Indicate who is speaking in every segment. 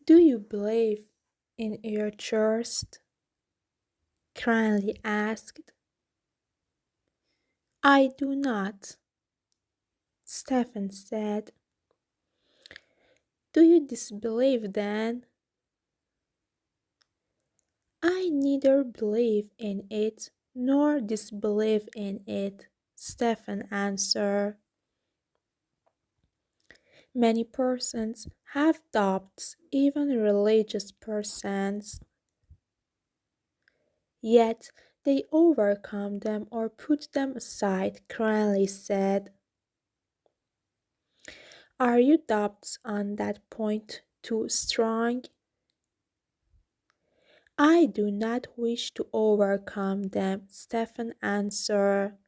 Speaker 1: Do you believe in your trust? Cranley asked. I do not, Stephen said. Do you disbelieve then? I neither believe in it nor disbelieve in it, Stephen answered. Many persons have doubts, even religious persons. Yet they overcome them or put them aside, Cranley said. Are your doubts on that point too strong? I do not wish to overcome them, Stephen answered.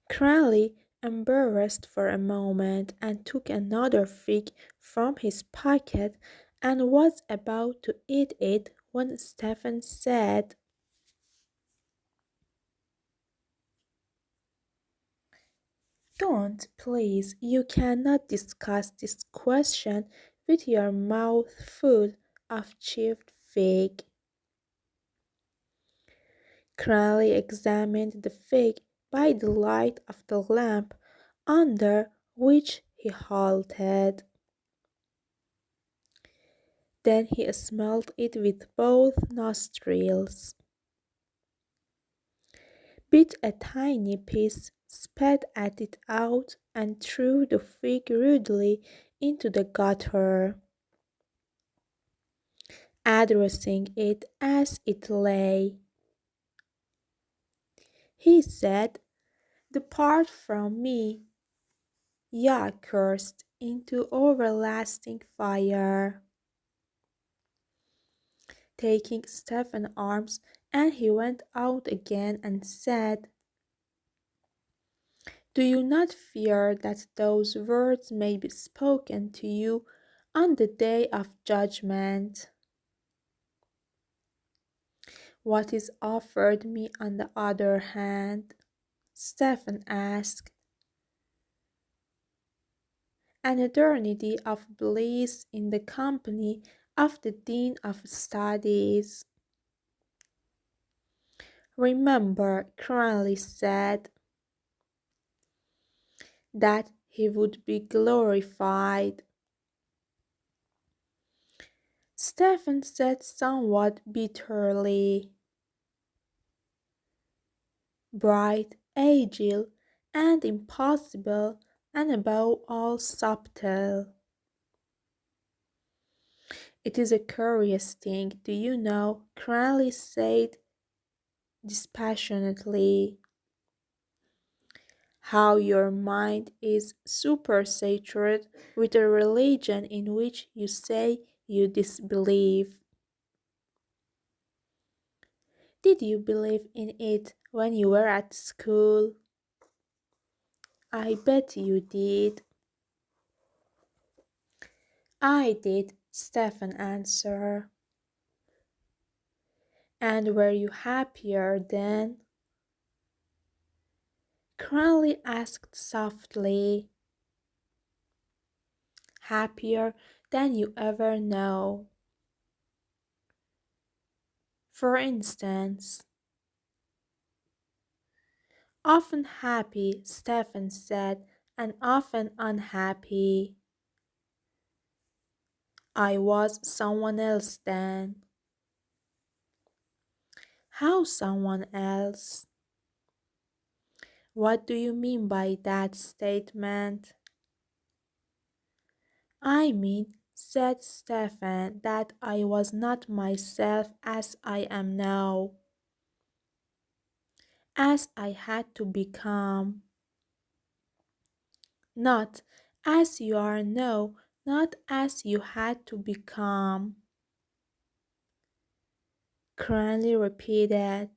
Speaker 1: Cranley embarrassed for a moment and took another fig from his pocket and was about to eat it when Stephen said, Don't, please, you cannot discuss this question with your mouth full of chipped fig. Cranley examined the fig by the light of the lamp under which he halted. Then he smelled it with both nostrils, bit a tiny piece, spat at it out, and threw the fig rudely into the gutter, addressing it as it lay. He said, Depart from me, ye accursed, into everlasting fire. Taking Stephen's arms, and he went out again and said, Do you not fear that those words may be spoken to you on the day of judgment? What is offered me on the other hand? Stephen asked. An eternity of bliss in the company of the Dean of Studies. Remember, Cranley said, that he would be glorified. Stephen said somewhat bitterly, bright, agile, and impossible, and above all subtle. It is a curious thing, do you know, Cranley said dispassionately, how your mind is supersaturated with a religion in which you say you disbelieve. Did you believe in it when you were at school? I bet you did. I did, Stephen answered. And were you happier then? Cranley asked softly. Happier than you ever know. For instance, often happy, Stephen said, and often unhappy. I was someone else then. How someone else? What do you mean by that statement? I mean, said Stephen, that I was not myself as I am now, as I had to become. Not as you are now, not as you had to become. Cranley repeated.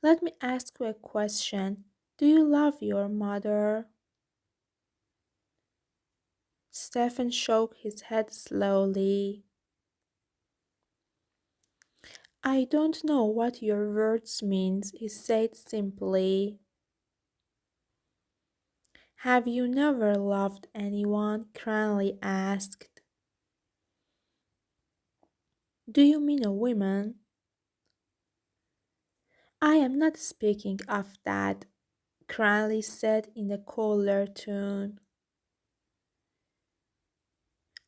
Speaker 1: Let me ask you a question. Do you love your mother? Stephen shook his head slowly. I don't know what your words mean, he said simply. Have you never loved anyone? Cranley asked. Do you mean a woman? I am not speaking of that, Cranley said in a colder tone.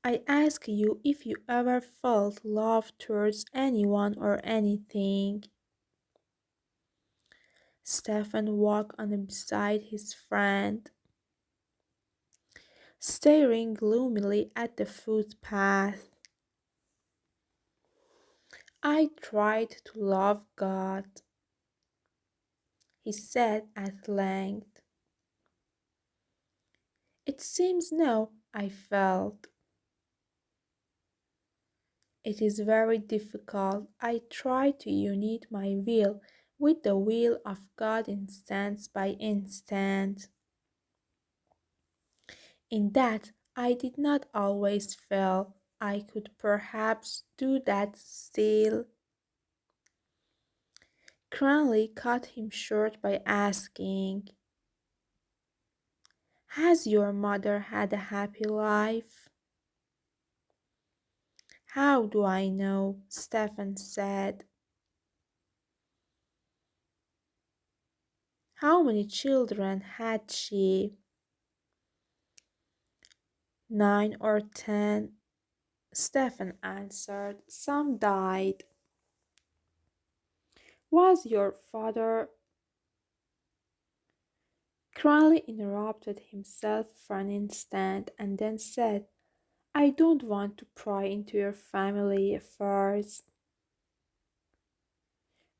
Speaker 1: I ask you if you ever felt love towards anyone or anything. Stephen walked on beside his friend, staring gloomily at the footpath. I tried to love God, he said at length. It seems now I felt. It is very difficult. I try to unite my will with the will of God instant by instant. In that I did not always fail. I could perhaps do that still. Cranley cut him short by asking, has your mother had a happy life? How do I know? Stephen said. How many children had she? 9 or 10, Stephen answered. Some died. Was your father? Cranley interrupted himself for an instant and then said, I don't want to pry into your family affairs.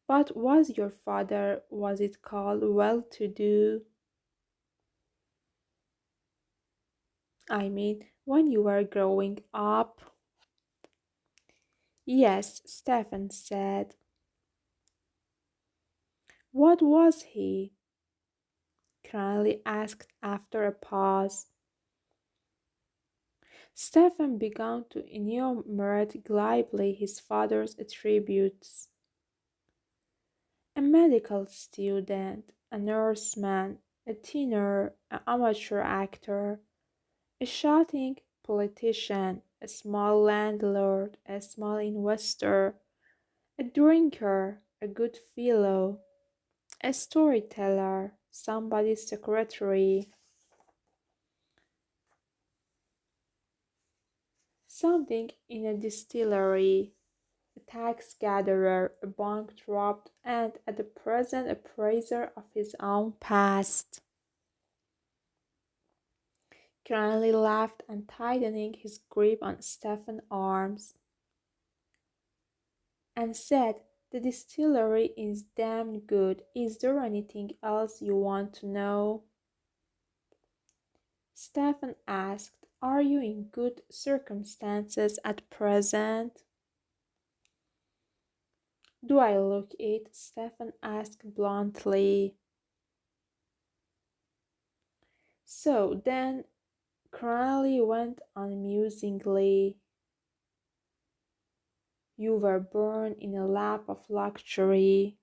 Speaker 1: But was your father, was it called well-to-do? I mean, when you were growing up? Yes, Stephen said. What was he? Cranley asked after a pause. Stephen began to enumerate glibly his father's attributes. A medical student, a nurseman, a tenor, an amateur actor, a shouting politician, a small landlord, a small investor, a drinker, a good fellow, a storyteller, somebody's secretary, something in a distillery, a tax gatherer, a bankrupt, and at the present appraiser of his own past. Cranley laughed and tightening his grip on Stephen's arms, and said, the distillery is damned good. Is there anything else you want to know? Stephen asked, are you in good circumstances at present? Do I look it? Stephen asked bluntly. So then, Cranley went on musingly, you were born in a lap of luxury.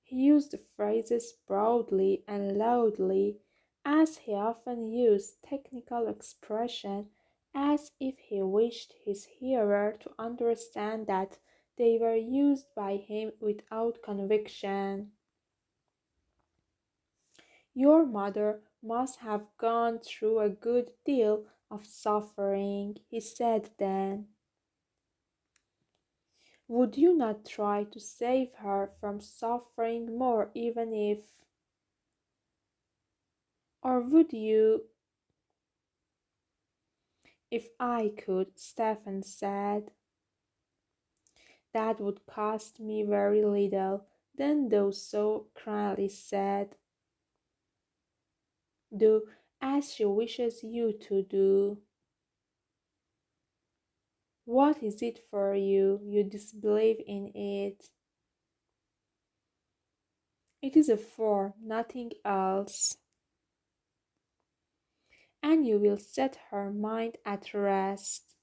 Speaker 1: He used the phrases broadly and loudly, as he often used technical expression, as if he wished his hearer to understand that they were used by him without conviction. Your mother must have gone through a good deal of suffering, he said then. Would you not try to save her from suffering more, even if... Or would you... If I could, Stephen said. That would cost me very little. Then do so, Cranley said. Do as she wishes you to do. What is it for you? You disbelieve in it. It is a form, nothing else. And you will set her mind at rest.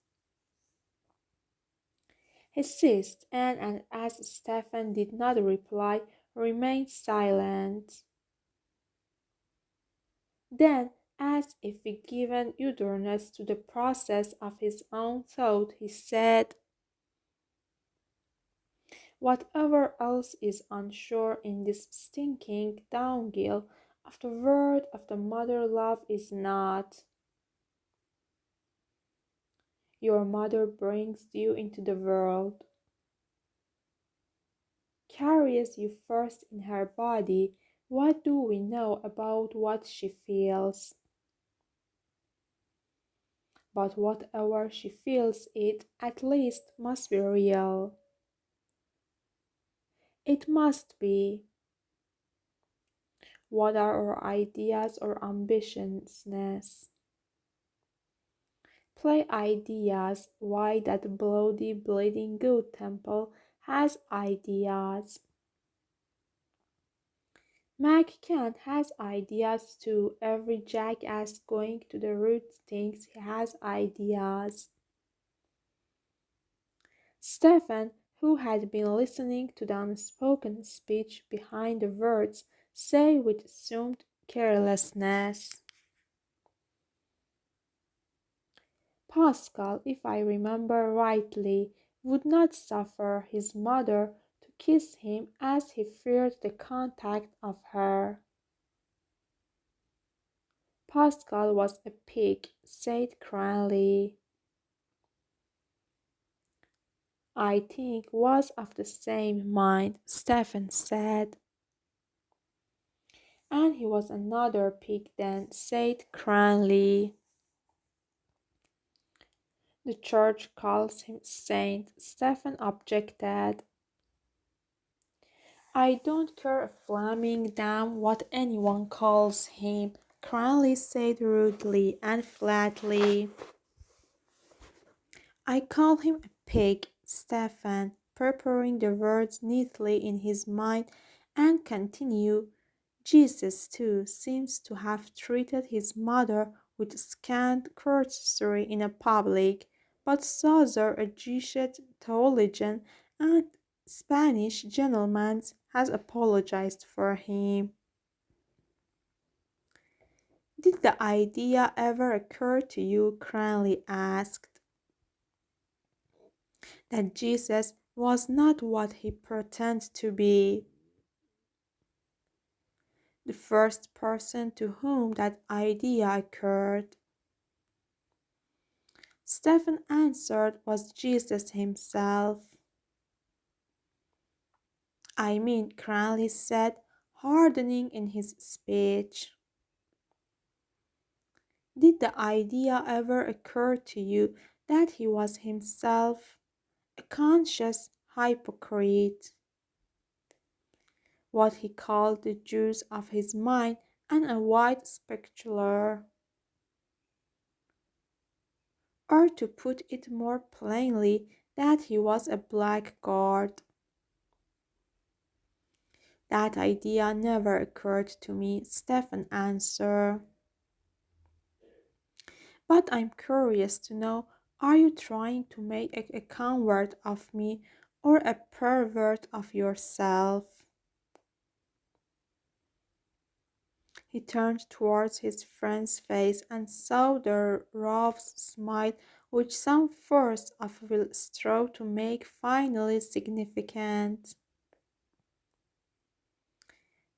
Speaker 1: He ceased, and as Stephen did not reply, remained silent. Then, as if given utterance to the process of his own thought, he said, "Whatever else is unsure in this stinking dunghill of the word of the mother love is not. Your mother brings you into the world, carries you first in her body. What do we know about what she feels? But whatever she feels, it at least must be real. It must be. What are our ideas or ambitions? Play ideas. Why that bloody, bleeding good temple has ideas. Mac Kent has ideas too. Every jackass going to the root thinks he has ideas. Stephen, who had been listening to the unspoken speech behind the words, said with assumed carelessness, "Pascal, if I remember rightly, would not suffer his mother to kiss him as he feared the contact of her." "Pascal was a pig," said Cranley. "I think was of the same mind," Stephen said. "And he was another pig then," said Cranley. "The church calls him saint," Stephen objected. "I don't care a flaming damn what anyone calls him," Cranley said rudely and flatly. "I call him a pig," Stephen, preparing the words neatly in his mind, and continued. "Jesus, too, seems to have treated his mother with scant courtesy in a public, but Sauser, a Jesuit theologian and Spanish gentleman, has apologized for him." "Did the idea ever occur to you," Cranley asked, "that Jesus was not what he pretended to be?" "The first person to whom that idea occurred," Stephen answered, "was Jesus himself." "I mean," Cranley said, hardening in his speech, "did the idea ever occur to you that he was himself a conscious hypocrite, what he called the Jews of his mind, and a white sepulchre? Or to put it more plainly, that he was a blackguard?" "That idea never occurred to me," Stephen answered. "But I'm curious to know, are you trying to make a convert of me or a pervert of yourself?" He turned towards his friend's face and saw the rough smile which some force of will strove to make finally significant.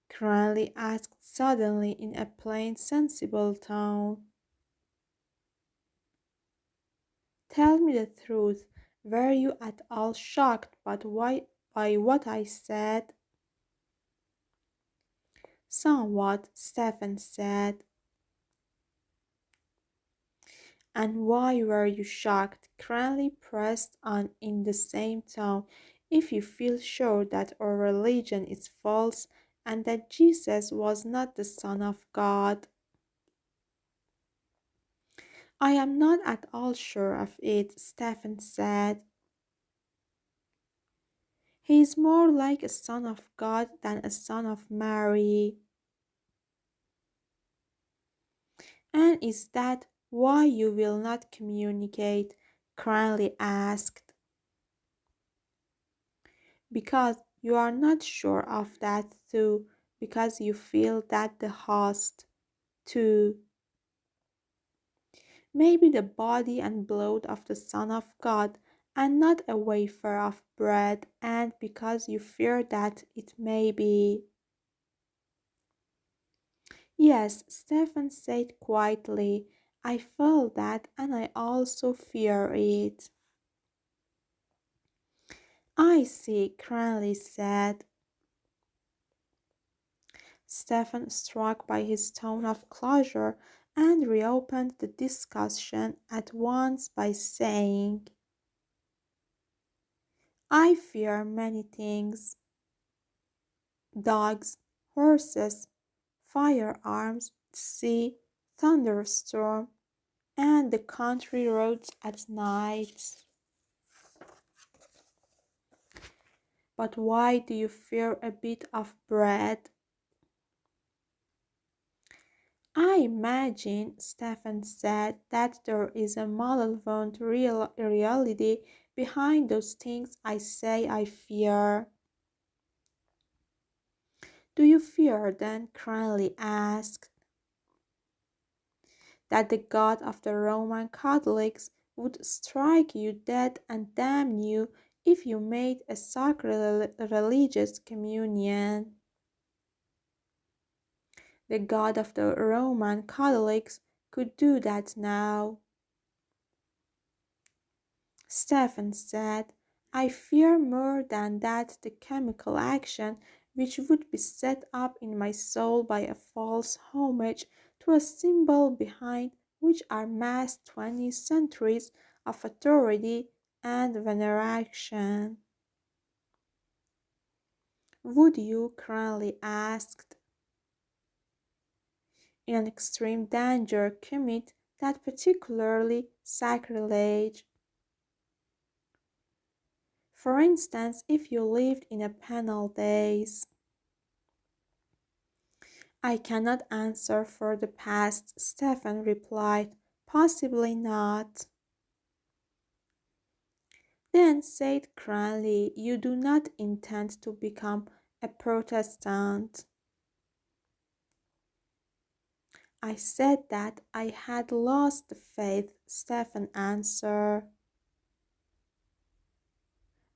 Speaker 1: Cranley asked suddenly in a plain, sensible tone, "Tell me the truth. Were you at all shocked by what I said?" "Somewhat," Stephen said. "And why were you shocked?" Cranley pressed on in the same tone. "If you feel sure that our religion is false and that Jesus was not the Son of God." "I am not at all sure of it," Stephen said. "He is more like a son of God than a son of Mary." "And is that why you will not communicate?" Cranley asked. "Because you are not sure of that too, because you feel that the host 2. Maybe the body and blood of the Son of God, and not a wafer of bread, and because you fear that it may be. Yes, Stephen said quietly, I feel that and I also fear it. I see, Cranley said. Stephen, struck by his tone of closure, and reopened the discussion at once by saying, I fear many things: dogs, horses, firearms, the sea, thunderstorm, and the country roads at night. But why do you fear a bit of bread? I imagine, Stephen said, that there is a malevolent reality behind those things I say I fear. Do you fear then, Cranley asked, that the God of the Roman Catholics would strike you dead and damn you if you made a sacrilegious communion? The God of the Roman Catholics could do that now. Stephen said, I fear more than that the chemical action which would be set up in my soul by a false homage to a symbol behind which are massed 20 centuries of authority and veneration. Would you, Cranley asked, in an extreme danger commit that particularly sacrilege? For instance, if you lived in a penal days. I cannot answer for the past, Stephen replied. Possibly not. Then, said Cranley, you do not intend to become a Protestant. I said that I had lost the faith, Stephen answered.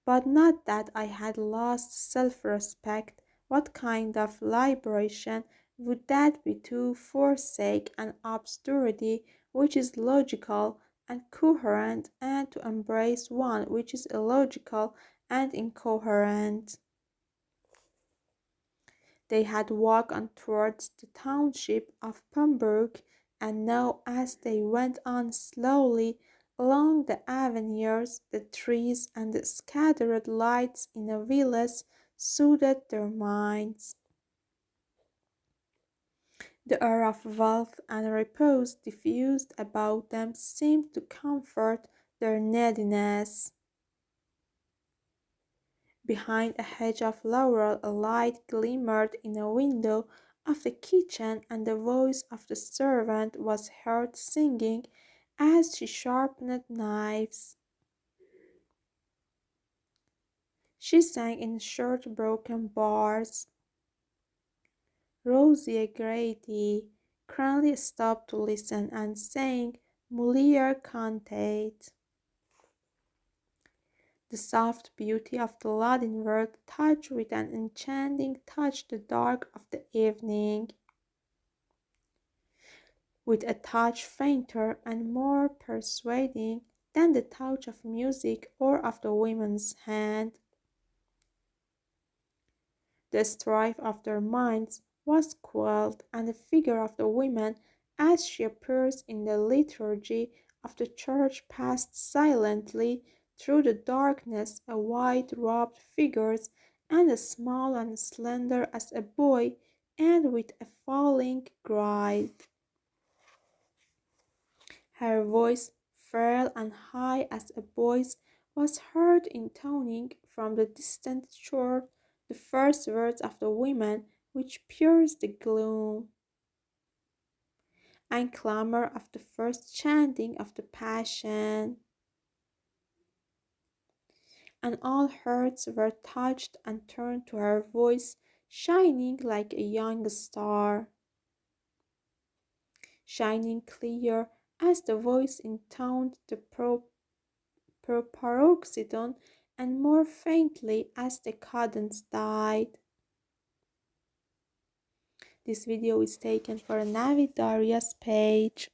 Speaker 1: But not that I had lost self-respect. What kind of liberation would that be to forsake an absurdity which is logical and coherent, and to embrace one which is illogical and incoherent? They had walked on towards the township of Pembroke, and now as they went on slowly along the avenues, the trees and the scattered lights in the villas soothed their minds. The air of wealth and repose diffused about them seemed to comfort their neediness. Behind a hedge of laurel a light glimmered in a window of the kitchen, and the voice of the servant was heard singing as she sharpened knives. She sang in short broken bars. Rosie Grady. Cranley stopped to listen and sang Mulier Cantate. The soft beauty of the Latin word touched with an enchanting touch the dark of the evening, with a touch fainter and more persuading than the touch of music or of the woman's hand. The strife of their minds was quelled, and the figure of the woman, as she appears in the liturgy of the church, passed silently through the darkness, a white-robed figure, and as small and slender as a boy, and with a falling gait. Her voice, frail and high as a boy's, was heard intoning from the distant shore the first words of the woman which pierced the gloom, and clamor of the first chanting of the Passion. And all hearts were touched and turned to her voice, shining like a young star. shining clear as the voice intoned the paroxysm, and more faintly as the cadence died. This video is taken for Navid Daria's page.